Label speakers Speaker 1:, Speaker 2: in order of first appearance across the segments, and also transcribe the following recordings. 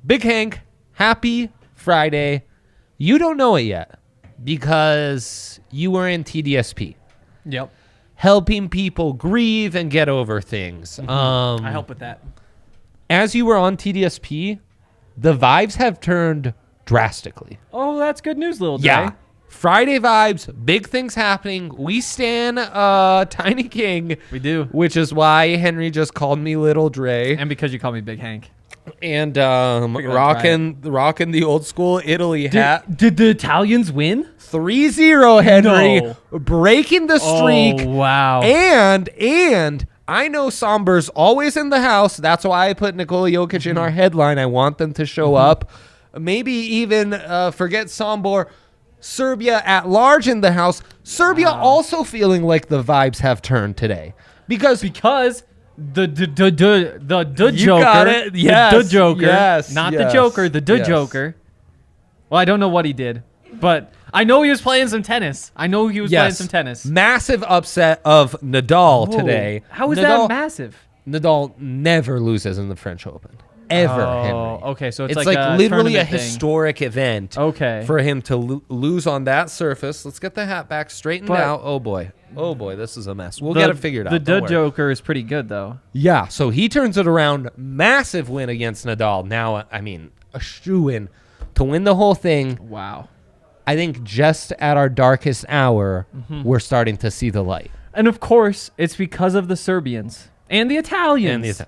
Speaker 1: Big Hank, happy Friday. You don't know it yet because you were in TDSP.
Speaker 2: Yep.
Speaker 1: Helping people grieve and get over things.
Speaker 2: I help with that.
Speaker 1: As you were on TDSP, the vibes have turned drastically.
Speaker 2: Oh, that's good news, little Dre.
Speaker 1: Yeah. Friday vibes, big things happening. We stand Tiny King.
Speaker 2: We do.
Speaker 1: Which is why Henry just called me Little Dre.
Speaker 2: And because you call me Big Hank.
Speaker 1: And rocking the old school Italy hat.
Speaker 2: Did the Italians win?
Speaker 1: 3-0, Henry.
Speaker 2: No.
Speaker 1: Breaking the streak.
Speaker 2: Oh, wow.
Speaker 1: And I know Somber's always in the house. That's why I put Nikola Jokic in our headline. I want them to show up. Maybe even forget Sombor. Serbia at large in the house. Serbia also feeling like the vibes have turned today. Because
Speaker 2: the Joker.
Speaker 1: got it. Yes,
Speaker 2: the Joker.
Speaker 1: Yes,
Speaker 2: not
Speaker 1: yes,
Speaker 2: the Joker, the
Speaker 1: yes.
Speaker 2: Joker. Well, I don't know what he did, but I know he was playing some tennis.
Speaker 1: Massive upset of Nadal
Speaker 2: Whoa.
Speaker 1: today.
Speaker 2: How is that massive?
Speaker 1: Nadal never loses in the French Open. Ever, Henry.
Speaker 2: Okay, so it's
Speaker 1: like
Speaker 2: a
Speaker 1: literally a
Speaker 2: tournament thing.
Speaker 1: historic event.
Speaker 2: Okay.
Speaker 1: For him to lose on that surface. Let's get the hat back straightened out. Oh boy, this is a mess. We'll get it figured out.
Speaker 2: The Joker is pretty good though.
Speaker 1: Yeah, so he turns it around. Massive win against Nadal. Now, I mean, a shoo-in to win the whole thing.
Speaker 2: Wow.
Speaker 1: I think just at our darkest hour, we're starting to see the light.
Speaker 2: And of course, it's because of the Serbians and the Italians.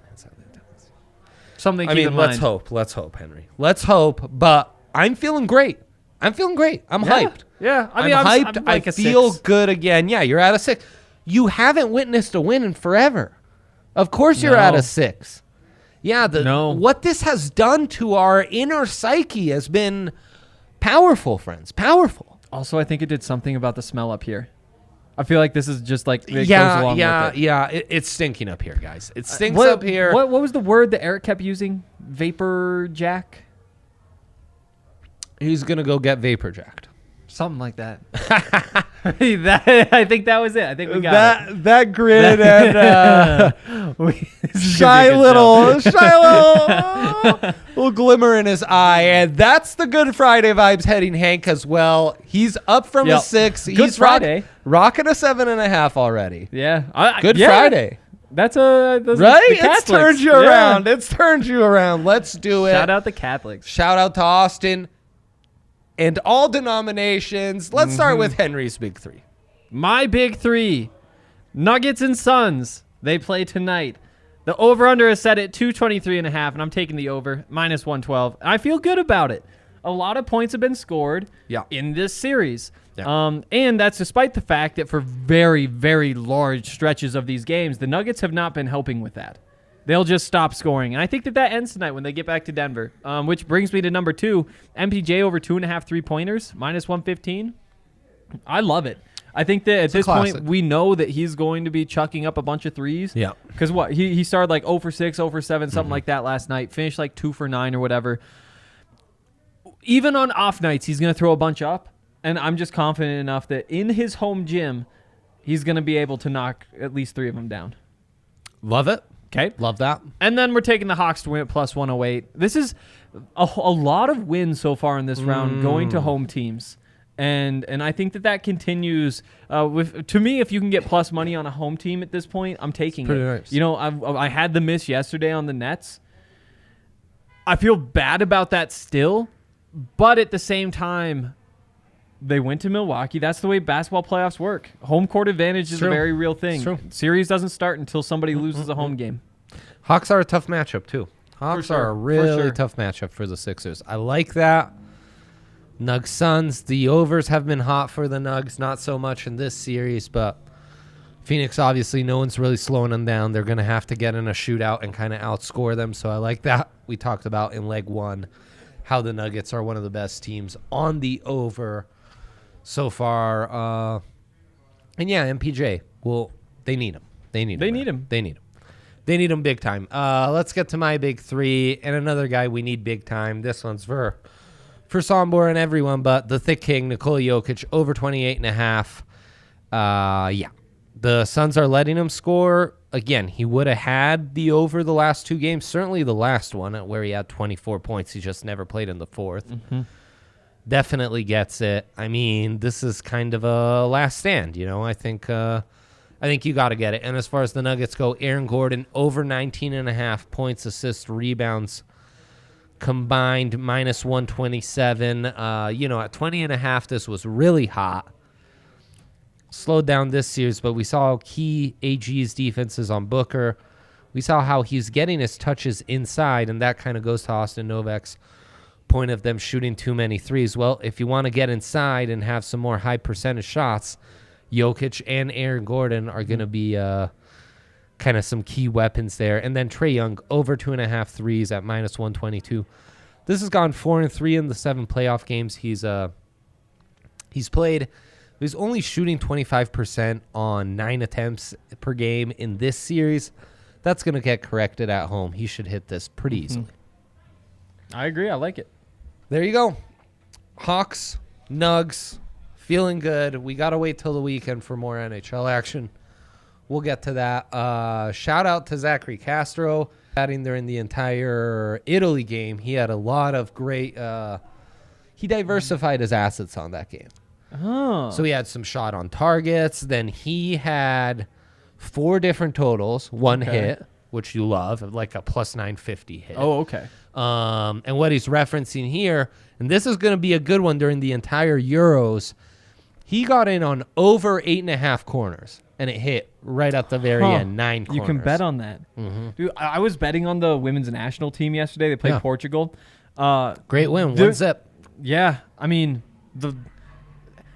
Speaker 2: Something to keep in mind.
Speaker 1: Let's hope, Henry. Let's hope, but I'm feeling great. I'm hyped.
Speaker 2: Yeah, I mean,
Speaker 1: I'm hyped.
Speaker 2: I'm like
Speaker 1: I
Speaker 2: a
Speaker 1: feel
Speaker 2: 6.
Speaker 1: good again. Yeah, you're at a 6. You haven't witnessed a win in forever. Of course you're at a 6. Yeah, what this has done to our inner psyche has been powerful, friends. Powerful.
Speaker 2: Also, I think it did something about the smell up here. I feel like this is just like it goes along with it.
Speaker 1: Yeah. It's stinking up here, guys. It stinks up here.
Speaker 2: What was the word that Eric kept using? Vapor jack?
Speaker 1: He's gonna go get vapor jacked.
Speaker 2: Something like that. I think that was it. I think we got it.
Speaker 1: That grin and shy little glimmer in his eye, and that's the Good Friday vibes heading Hank as well. He's up from a 6. He's
Speaker 2: Friday.
Speaker 1: Rocking a 7.5 already.
Speaker 2: Yeah,
Speaker 1: Good Friday.
Speaker 2: That's
Speaker 1: right. It's turned you around. It's turned you around. Let's do it.
Speaker 2: Shout out the Catholics.
Speaker 1: Shout out to Austin. And all denominations. Let's start with Henry's big 3.
Speaker 2: My big 3. Nuggets and Suns. They play tonight. The over-under is set at 223.5, and I'm taking the over, minus 112. I feel good about it. A lot of points have been scored in this series. Yeah. And that's despite the fact that for very, very large stretches of these games, the Nuggets have not been helping with that. They'll just stop scoring. And I think that ends tonight when they get back to Denver, which brings me to number 2, MPJ over 2.5 3-pointers, minus 115. I love it. I think that at this point, we know that he's going to be chucking up a bunch of threes.
Speaker 1: Yeah.
Speaker 2: Because he started like 0 for 6, 0 for 7, something like that last night, finished like 2 for 9 or whatever. Even on off nights, he's going to throw a bunch up. And I'm just confident enough that in his home gym, he's going to be able to knock at least 3 of them down.
Speaker 1: Love it.
Speaker 2: Okay.
Speaker 1: Love that.
Speaker 2: And then we're taking the Hawks to win at plus 108. This is a lot of wins so far in this round going to home teams. And I think that continues. To me, if you can get plus money on a home team at this point, I'm taking it.
Speaker 1: Nice.
Speaker 2: You know, I had the miss yesterday on the Nets. I feel bad about that still. But at the same time, they went to Milwaukee. That's the way basketball playoffs work. Home court advantage is a very real thing. Series doesn't start until somebody loses a home game.
Speaker 1: Hawks are a tough matchup, too. Hawks are a really tough matchup for the Sixers. I like that. Nugs Suns, the overs have been hot for the Nugs. Not so much in this series, but Phoenix, obviously, no one's really slowing them down. They're going to have to get in a shootout and kind of outscore them, so I like that. We talked about in leg 1 how the Nuggets are one of the best teams on the over so far. And yeah, MPJ. Well, they need him. They need him big time. Let's get to my big 3 and another guy we need big time. This one's for Sombor and everyone, but the thick king, Nikola Jokic, over 28.5. Yeah. The Suns are letting him score again, he would have had the over the last 2 games. Certainly the last one where he had 24 points. He just never played in the 4th.
Speaker 2: Mm-hmm.
Speaker 1: Definitely gets it. I mean, this is kind of a last stand, I think you got to get it. And as far as the Nuggets go, Aaron Gordon over 19.5 points, assists, rebounds combined, minus 127. At 20.5, this was really hot. Slowed down this series, but we saw key AG's defenses on Booker. We saw how he's getting his touches inside, and that kind of goes to Austin Novak's point of them shooting too many threes. Well, if you want to get inside and have some more high percentage shots, Jokic and Aaron Gordon are going to be kind of some key weapons there. And then Trae Young over 2.5 threes at minus 122. This has gone 4-3 in the 7 playoff games he's played. He's only shooting 25% on 9 attempts per game in this series. That's going to get corrected at home. He should hit this pretty easily.
Speaker 2: I agree. I like it.
Speaker 1: There you go. Hawks, Nugs, feeling good. We got to wait till the weekend for more NHL action. We'll get to that. Shout out to Zachary Castro. Adding during the entire Italy game. He had a lot of great... he diversified his assets on that game.
Speaker 2: Oh.
Speaker 1: So he had some shot on targets. Then he had 4 different totals. One hit, which you love, like a plus 950 hit.
Speaker 2: Oh, okay.
Speaker 1: And what he's referencing here, and this is going to be a good one during the entire Euros, he got in on over 8.5 corners, and it hit right at the very end, 9 corners.
Speaker 2: You can bet on that.
Speaker 1: Mm-hmm.
Speaker 2: Dude, I was betting on the women's national team yesterday. They played Portugal.
Speaker 1: Great win, 1-0.
Speaker 2: Yeah, I mean,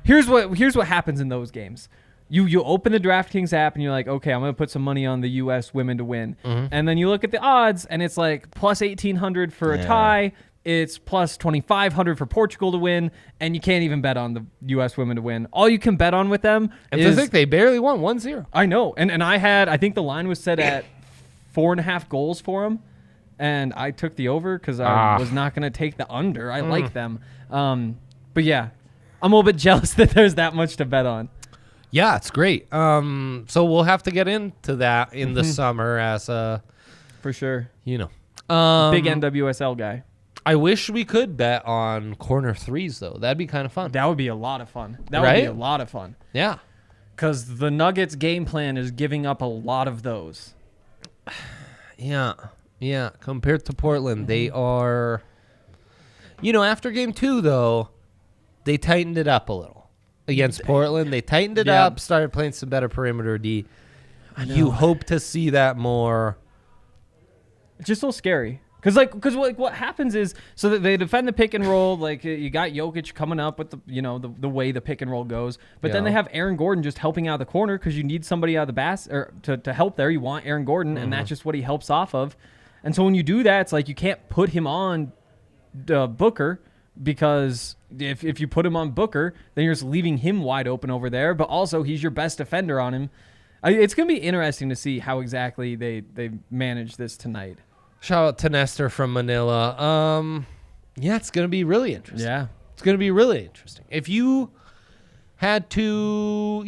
Speaker 2: here's what happens in those games. You open the DraftKings app and you're like, okay, I'm going to put some money on the U.S. women to win. Mm-hmm. And then you look at the odds and it's like plus 1,800 for a tie. It's plus 2,500 for Portugal to win. And you can't even bet on the U.S. women to win. All you can bet on with them
Speaker 1: is... I think they barely won 1-0.
Speaker 2: I know. And I think the line was set at 4.5 goals for them. And I took the over because I was not going to take the under. I like them. But yeah, I'm a little bit jealous that there's that much to bet on.
Speaker 1: Yeah, it's great. So we'll have to get into that in the summer as
Speaker 2: for sure.
Speaker 1: Big
Speaker 2: NWSL guy.
Speaker 1: I wish we could bet on corner threes though. That'd be kind of fun.
Speaker 2: That would be a lot of fun. Would be a lot of fun.
Speaker 1: Yeah.
Speaker 2: Because the Nuggets game plan is giving up a lot of those.
Speaker 1: Yeah. Compared to Portland, they are after game 2 though, they tightened it up a little. Against Portland, they tightened it up, started playing some better perimeter D. You hope to see that more.
Speaker 2: It's just so scary. Because what happens is, so that they defend the pick and roll, like you got Jokic coming up with the way the pick and roll goes, but then they have Aaron Gordon just helping out the corner because you need somebody out of the basket or to help there. You want Aaron Gordon, and that's just what he helps off of. And so when you do that, it's like you can't put him on Booker. Because if you put him on Booker, then you're just leaving him wide open over there. But also, he's your best defender on him. It's going to be interesting to see how exactly they manage this tonight.
Speaker 1: Shout out to Nestor from Manila. It's going to be really interesting.
Speaker 2: Yeah.
Speaker 1: It's going to be really interesting. If you had to,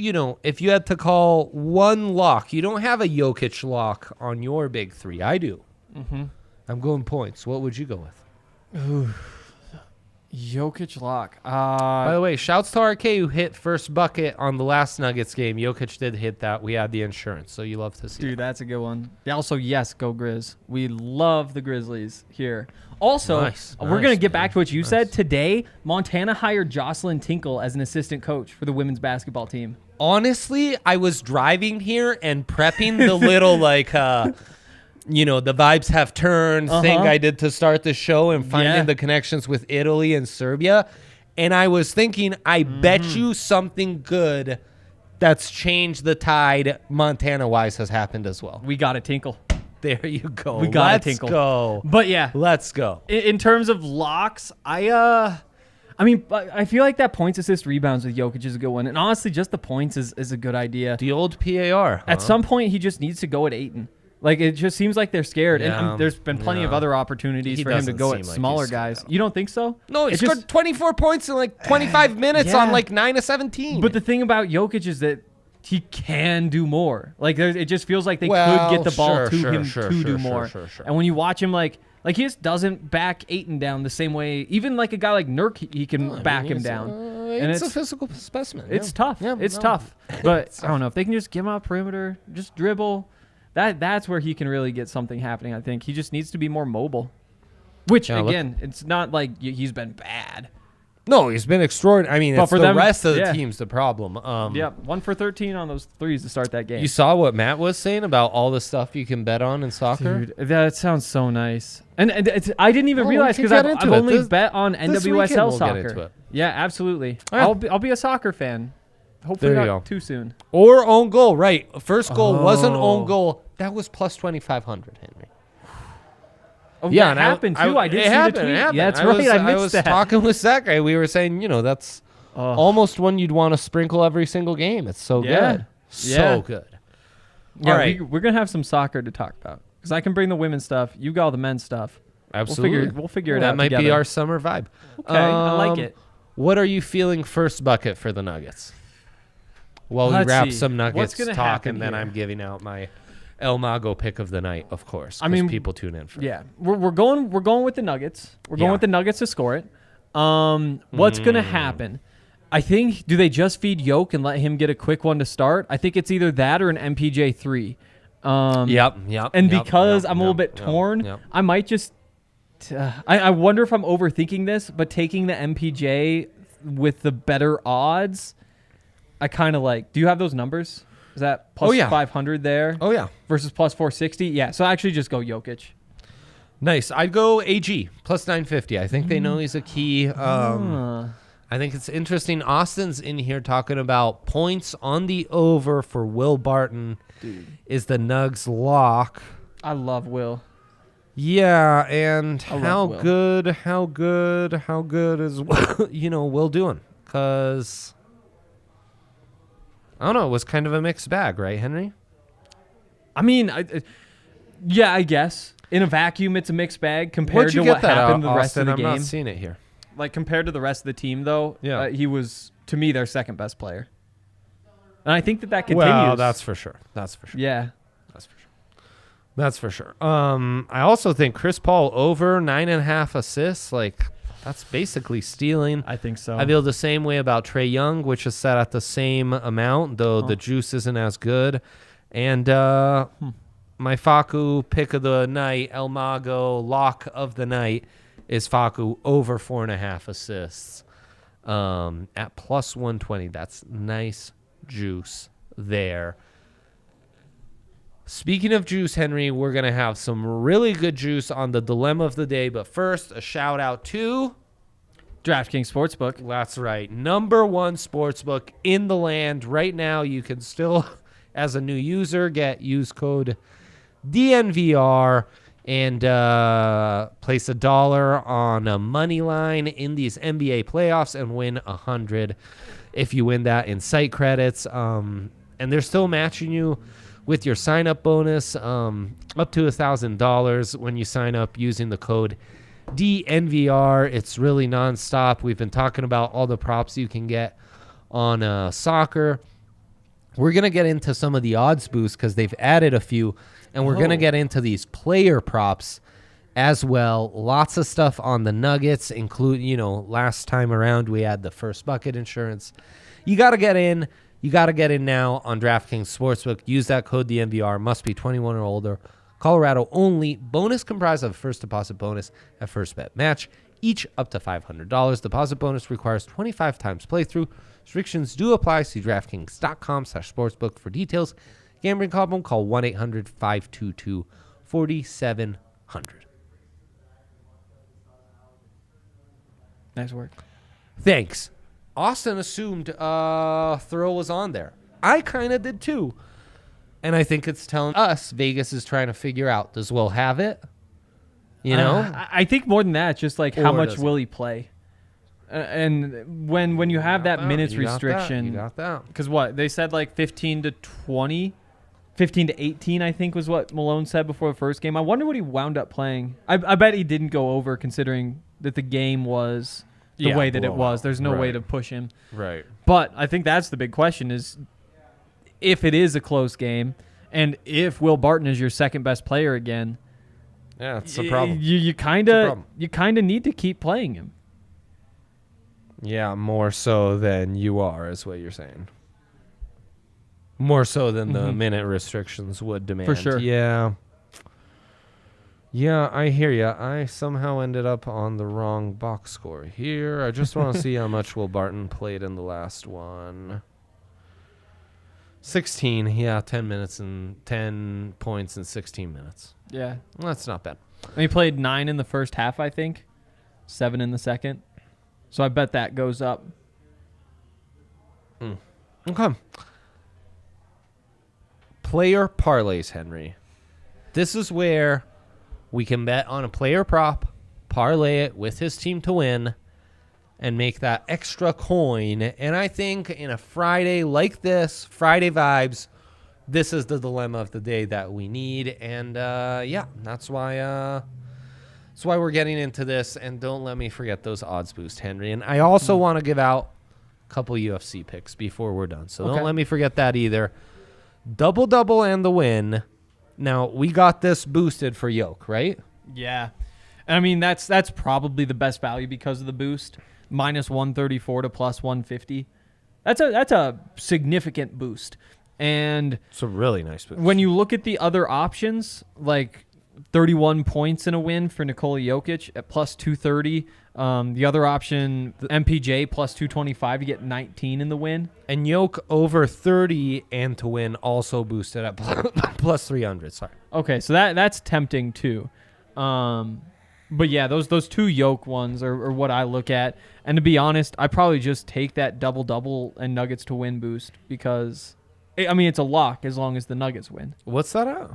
Speaker 1: call one lock, you don't have a Jokic lock on your big 3. I do.
Speaker 2: Mm-hmm.
Speaker 1: I'm going points. What would you go with?
Speaker 2: Ooh. Jokic lock.
Speaker 1: By the way, shouts to RK who hit first bucket on the last Nuggets game. Jokic did hit that. We had the insurance, so you love to see
Speaker 2: Dude, that's a good one. Also, yes, go Grizz. We love the Grizzlies here. Also, we're going to get back to what you said. Today, Montana hired Jocelyn Tinkle as an assistant coach for the women's basketball team.
Speaker 1: Honestly, I was driving here and prepping the little, the vibes have turned thing I did to start the show and finding the connections with Italy and Serbia. And I was thinking, I bet you something good that's changed the tide Montana-wise has happened as well.
Speaker 2: We got a tinkle.
Speaker 1: There you go.
Speaker 2: We got a tinkle.
Speaker 1: Let's go.
Speaker 2: But yeah.
Speaker 1: Let's go.
Speaker 2: In terms of locks, I feel like that points, assist, rebounds with Jokic is a good one. And honestly, just the points is a good idea.
Speaker 1: The old PAR.
Speaker 2: At some point, he just needs to go at Ayton. Like, it just seems like they're scared. Yeah, and there's been plenty of other opportunities for him to go at smaller guys. You don't think so?
Speaker 1: No, he scored 24 points in 25 minutes on 9 of 17.
Speaker 2: But the thing about Jokic is that he can do more. Like it just feels like they could get the ball to him to do more. And when you watch him, like he just doesn't back Ayton down the same way. Even like a guy like Nurk, he can back him down.
Speaker 1: And it's a physical specimen.
Speaker 2: It's tough. Yeah, it's tough. But I don't know if they can just give him out perimeter, just dribble. That's where he can really get something happening. I think he just needs to be more mobile. Which again, it's not like he's been bad.
Speaker 1: No, he's been extraordinary. I mean, it's the rest of the team's the problem.
Speaker 2: 1 for 13 on those threes to start that game.
Speaker 1: You saw what Matt was saying about all the stuff you can bet on in soccer?
Speaker 2: Dude, that sounds so nice. And I didn't even realize because I've only bet on NWSL soccer. Yeah, absolutely. Right. I'll be a soccer fan. Hopefully not too soon.
Speaker 1: Or own goal, right. First goal wasn't own goal. That was plus 2,500, Henry.
Speaker 2: Oh, yeah, that happened too. I did see the tweet. Yeah, that's right. I was
Speaker 1: talking with Zach. We were saying, that's almost one you'd want to sprinkle every single game. It's so good. So good.
Speaker 2: Yeah, all right. We're going to have some soccer to talk about because I can bring the women's stuff. You got all the men's stuff.
Speaker 1: Absolutely.
Speaker 2: We'll figure it out
Speaker 1: That might
Speaker 2: together.
Speaker 1: be our summer vibe.
Speaker 2: Okay, I like it.
Speaker 1: What are you feeling first bucket for the Nuggets? Well, we wrap some Nuggets talk, and then I'm giving out my El Mago pick of the night, of course. I mean, people tune in for.
Speaker 2: Yeah, we're going with the Nuggets. We're going with the Nuggets to score it. What's gonna happen? I think do they just feed Yoke and let him get a quick one to start? I think it's either that or an MPJ 3.
Speaker 1: Yep.
Speaker 2: And because I'm a little bit torn, I might just. I wonder if I'm overthinking this, but taking the MPJ with the better odds, I kind of like. Do you have those numbers? Is that plus 500 there?
Speaker 1: Oh, yeah.
Speaker 2: Versus plus 460? Yeah, so I actually just go Jokic.
Speaker 1: Nice. I'd go AG, plus 950. I think they know he's a key. I think it's interesting. Austin's in here talking about points on the over for Will Barton.
Speaker 2: Dude.
Speaker 1: Is the Nugs lock.
Speaker 2: I love Will.
Speaker 1: Yeah, and how good is Will doing? Because... I don't know. It was kind of a mixed bag, right, Henry?
Speaker 2: I mean, I guess. In a vacuum, it's a mixed bag compared to what happened the rest of the game.
Speaker 1: I'm not seeing it here.
Speaker 2: Like, compared to the rest of the team, though, he was, to me, their second best player. And I think that continues.
Speaker 1: Well, that's for sure.
Speaker 2: Yeah.
Speaker 1: That's for sure. I also think Chris Paul over 9.5 assists, that's basically stealing.
Speaker 2: I think so.
Speaker 1: I feel the same way about Trae Young, which is set at the same amount, though the juice isn't as good. And my Facu pick of the night, El Mago lock of the night, is Facu over 4.5 assists at plus 120. That's nice juice there. Speaking of juice, Henry, we're going to have some really good juice on the dilemma of the day. But first, a shout out to
Speaker 2: DraftKings Sportsbook.
Speaker 1: That's right. Number one sportsbook in the land. Right now, you can still, as a new user, use code DNVR and place $1 on a money line in these NBA playoffs and win $100 if you win that in site credits. And they're still matching you with your sign-up bonus up to $1,000 when you sign up using the code DNVR. It's really nonstop. We've been talking about all the props you can get on soccer. We're going to get into some of the odds boosts because they've added a few, and we're going to get into these player props as well. Lots of stuff on the Nuggets, last time around we had the first bucket insurance. You got to get in. You got to get in now on DraftKings Sportsbook. Use that code DNVR. Must be 21 or older. Colorado only. Bonus comprised of a first deposit bonus at first bet match. Each up to $500. Deposit bonus requires 25 times playthrough. Restrictions do apply. See DraftKings.com/sportsbook for details. Gambling problem, call 1-800-522-4700.
Speaker 2: Nice work.
Speaker 1: Thanks. Austin assumed Thrill was on there. I kind of did too. And I think it's telling us Vegas is trying to figure out, does Will have it?
Speaker 2: I think more than that, it's just like how much will he play? And when you have that minutes restriction.
Speaker 1: You got that.
Speaker 2: Because what? They said like 15 to 20? 15 to 18, I think, was what Malone said before the first game. I wonder what he wound up playing. I bet he didn't go over considering that the game was the way that it was. There's no way to push him.
Speaker 1: Right.
Speaker 2: But I think that's the big question is if it is a close game, and if Will Barton is your second best player again,
Speaker 1: yeah, it's a problem.
Speaker 2: You kind of need to keep playing him.
Speaker 1: Yeah, more so than you are, is what you're saying. More so than the minute restrictions would demand.
Speaker 2: For sure.
Speaker 1: Yeah. Yeah, I hear you. I somehow ended up on the wrong box score here. I just want to see how much Will Barton played in the last one. 16, yeah, 10 minutes and 10 points in 16 minutes.
Speaker 2: Yeah.
Speaker 1: Well, that's not bad.
Speaker 2: And he played 9 in the first half, I think. 7 in the second. So I bet that goes up.
Speaker 1: Okay. Player parlays, Henry. This is where we can bet on a player prop, parlay it with his team to win, and make that extra coin. And I think in a Friday like this, Friday vibes, this is the dilemma of the day that we need. And yeah, that's why we're getting into this. And don't let me forget those odds boost, Henry. And I also want to give out a couple UFC picks before we're done. So don't let me forget that either. Double and the win. Now, we got this boosted for Yoke, right?
Speaker 2: Yeah. And I mean, that's probably the best value because of the boost. Minus 134 to plus 150. That's a significant boost. And
Speaker 1: it's a really nice boost.
Speaker 2: When you look at the other options, like 31 points in a win for Nikola Jokic at plus 230. The other option, MPJ plus 225 to get 19 in the win.
Speaker 1: And Yoke over 30 and to win also boosted at plus 300. Sorry.
Speaker 2: Okay, so that's tempting too. But yeah, those two Yoke ones are what I look at. And to be honest, I probably just take that double and Nuggets to win boost because, I mean, it's a lock as long as the Nuggets win.
Speaker 1: What's that at?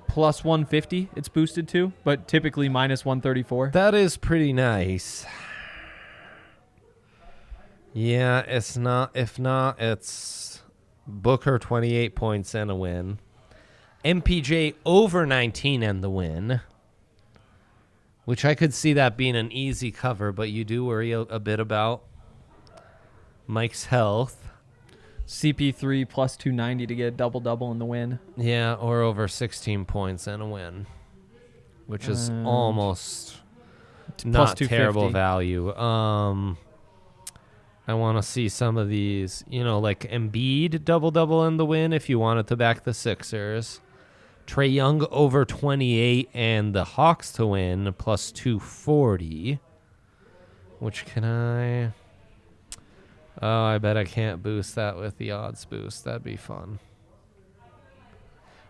Speaker 2: Plus 150 it's boosted to, but typically minus 134.
Speaker 1: That is pretty nice. Yeah, it's not. If not, it's Booker 28 points and a win. MPJ over 19 and the win, which I could see that being an easy cover, but you do worry a bit about Mike's health.
Speaker 2: CP3 plus 290 to get a double in the win.
Speaker 1: Yeah, or over 16 points and a win, which is almost not terrible value. I want to see some of these, like Embiid double in the win if you wanted to back the Sixers. Trae Young over 28 and the Hawks to win plus 240. Which can I... Oh, I bet I can't boost that with the odds boost. That'd be fun.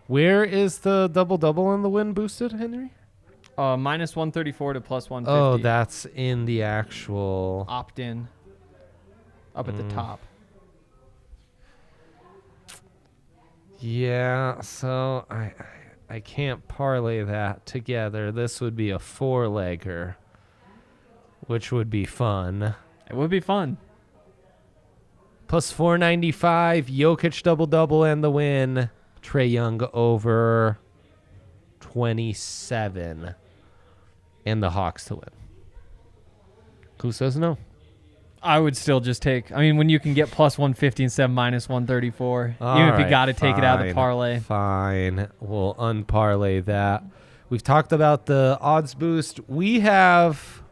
Speaker 1: Where is the double in the win boosted, Henry?
Speaker 2: Minus 134 to plus 150.
Speaker 1: Oh, that's in the actual...
Speaker 2: Opt-in. Up at the top.
Speaker 1: Yeah, so I can't parlay that together. This would be a 4-legger, which would be fun.
Speaker 2: It would be fun.
Speaker 1: Plus 495, Jokic double and the win. Trae Young over 27 and the Hawks to win. Who says no?
Speaker 2: I would still just take. I mean, when you can get plus 150 instead of minus 134,
Speaker 1: All
Speaker 2: even
Speaker 1: right,
Speaker 2: if you got to take it out of the parlay.
Speaker 1: Fine. We'll unparlay that. We've talked about the odds boost. We have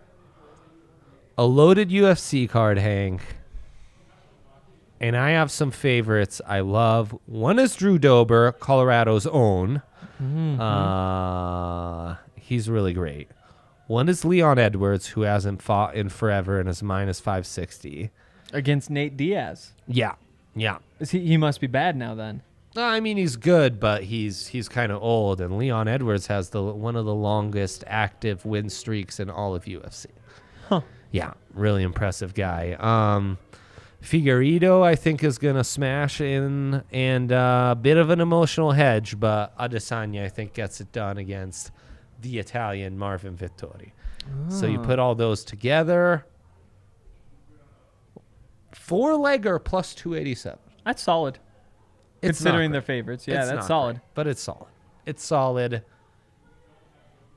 Speaker 1: a loaded UFC card, Hank. And I have some favorites I love. One is Drew Dober, Colorado's own. He's really great. One is Leon Edwards, who hasn't fought in forever and is minus 560.
Speaker 2: Against Nate Diaz.
Speaker 1: Yeah.
Speaker 2: He must be bad now then.
Speaker 1: I mean, he's good, but he's kind of old. And Leon Edwards has one of the longest active win streaks in all of UFC.
Speaker 2: Huh.
Speaker 1: Yeah, really impressive guy. Figueiredo, I think, is going to smash in, and a bit of an emotional hedge, but Adesanya, I think, gets it done against the Italian Marvin Vittori. So you put all those together. 4-legger plus 287.
Speaker 2: That's solid. Considering their favorites. Yeah, that's solid.
Speaker 1: Great, but it's solid. It's solid.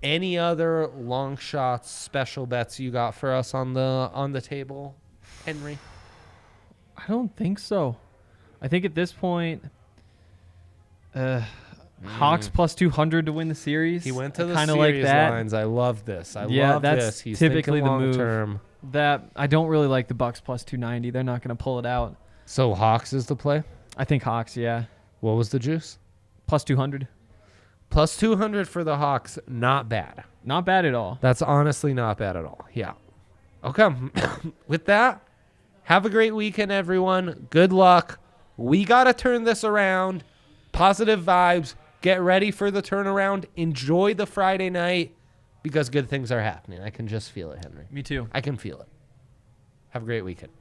Speaker 1: Any other long shots, special bets you got for us on the table, Henry?
Speaker 2: I don't think so. I think at this point, Hawks plus 200 to win the series.
Speaker 1: He went to the
Speaker 2: kinda
Speaker 1: series
Speaker 2: like that.
Speaker 1: lines. I love this. I
Speaker 2: Yeah,
Speaker 1: love
Speaker 2: that's
Speaker 1: this. He's
Speaker 2: typically
Speaker 1: thinking
Speaker 2: the
Speaker 1: long
Speaker 2: move.
Speaker 1: term.
Speaker 2: That I don't really like the Bucks plus 290. They're not going to pull it out.
Speaker 1: So Hawks is the play.
Speaker 2: I think Hawks, yeah.
Speaker 1: What was the juice?
Speaker 2: Plus 200.
Speaker 1: Plus 200 for the Hawks. Not bad.
Speaker 2: Not bad at all.
Speaker 1: That's honestly not bad at all. Yeah. Okay. With that, have a great weekend, everyone. Good luck. We got to turn this around. Positive vibes. Get ready for the turnaround. Enjoy the Friday night because good things are happening. I can just feel it, Henry.
Speaker 2: Me too.
Speaker 1: I can feel it. Have a great weekend.